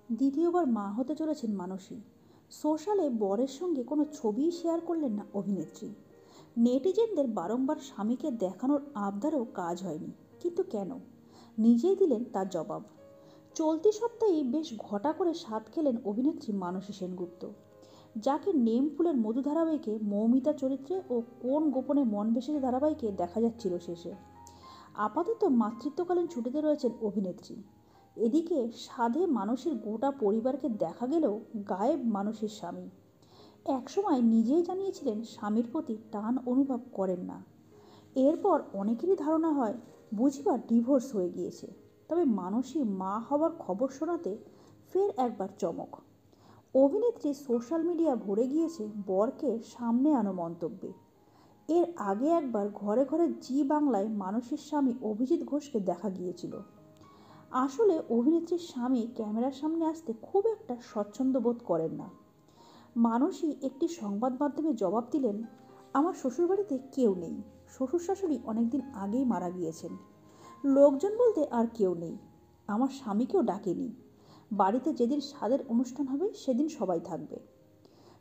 দ্বিতীয়বার মা হতে চলেছেন মানসী। সোশ্যালে বরের সঙ্গে কোনো ছবিই শেয়ার করলেন না অভিনেত্রী। নেটিজেনদের বারংবার স্বামীকে দেখানোর আবদারও কাজ হয়নি। কিন্তু কেন? নিজেই দিলেন তার জবাব। চলতি সপ্তাহেই বেশ ঘটা করে স্বাদ খেলেন অভিনেত্রী মানসী সেনগুপ্ত, যাকে নেম ফুলের মধু ধারাবাহিকে মৌমিতা চরিত্রে ও কোন গোপনে মন বেসেছে ধারাবাহিকে দেখা যাচ্ছিল শেষে। আপাতত মাতৃত্বকালীন ছুটিতে রয়েছেন অভিনেত্রী। এদিকে সাধে মানসীর গোটা পরিবারকে দেখা গেলেও গায়েব মানসীর স্বামী। একসময় নিজেই জানিয়েছিলেন স্বামীর প্রতি টান অনুভব করেন না। এরপর অনেকেরই ধারণা হয় বুঝিবা ডিভোর্স হয়ে গিয়েছে। তবে মানসী মা হওয়ার খবর শোনাতে ফের একবার চমক। অভিনেত্রী সোশ্যাল মিডিয়া ভরে গিয়েছে বরকে সামনে আনো মন্তব্যে। এর আগে একবার ঘরে ঘরে জি বাংলায় মানসীর স্বামী অভিজিৎ ঘোষকে দেখা গিয়েছিল। আসলে অভিনেত্রীর স্বামী ক্যামেরার সামনে আসতে খুব একটা স্বচ্ছন্দ বোধ করেন না। মানসী একটি সংবাদ মাধ্যমে জবাব দিলেন, আমার শ্বশুরবাড়িতে কেউ নেই। শ্বশুর শাশুড়ি অনেকদিন আগেই মারা গিয়েছেন। লোকজন বলতে আর কেউ নেই। আমার স্বামীকেও ডাকেনি। বাড়িতে যেদিন স্বাদের অনুষ্ঠান হবে সেদিন সবাই থাকবে।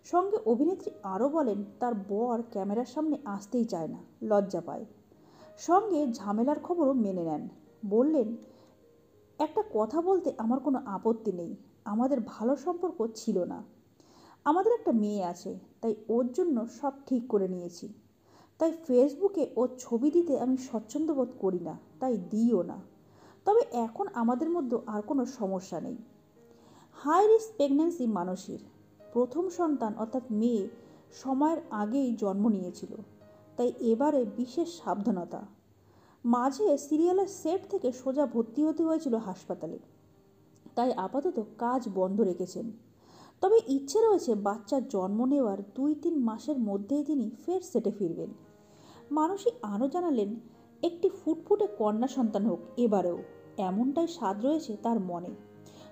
সঙ্গে অভিনেত্রী আরও বলেন তার বর ক্যামেরার সামনে আসতেই চায় না, লজ্জা পায়। সঙ্গে ঝামেলার খবরও মেনে নেন। বললেন, একটা কথা বলতে আমার কোনো আপত্তি নেই। আমাদের ভালো সম্পর্ক ছিল না। আমাদের একটা মেয়ে আছে, তাই ওর জন্য সব ঠিক করে নিয়েছি। তাই ফেসবুকে ওর ছবি দিতে আমি স্বচ্ছন্দ বোধ করি না, তাই দিইও না। তবে এখন আমাদের মধ্যে আর কোনো সমস্যা নেই। হাই রিস্ক প্রেগন্যান্সি মানসীর। প্রথম সন্তান অর্থাৎ মেয়ে সময়ের আগেই জন্ম নিয়েছিল, তাই এবারে বিশেষ সাবধানতা। মাঝে সিরিয়ালের সেট থেকে সোজা ভর্তি হতে হয়েছিল হাসপাতালে, তাই আপাতত কাজ বন্ধ রেখেছেন। তবে ইচ্ছে রয়েছে বাচ্চার জন্ম নেওয়ার 2-3 মাসের মধ্যেই তিনি ফের সেটে ফিরবেন। মানসী আরও জানালেন, একটি ফুটফুটে কন্যা সন্তান হোক এবারেও, এমনটাই স্বাদ রয়েছে তার মনে।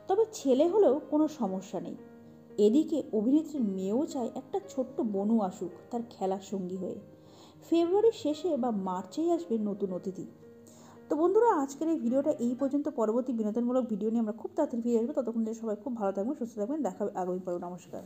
তবে ছেলে হলেও কোনো সমস্যা নেই। এদিকে অভিনেত্রীর মেয়েও চায় একটা ছোট্ট বনু আসুক তার খেলার সঙ্গী হয়ে। ফেব্রুয়ারির শেষে বা মার্চেই আসবে নতুন অতিথি। তো বন্ধুরা, আজকের এই ভিডিওটা এই পর্যন্ত। পরবর্তী বিনোদনমূলক ভিডিও নিয়ে আমরা খুব তাড়াতাড়ি ফিরে আসবো। ততক্ষণ সবাই খুব ভালো থাকবেন, সুস্থ থাকবেন। দেখা হবে আগামী পর্বে। নমস্কার।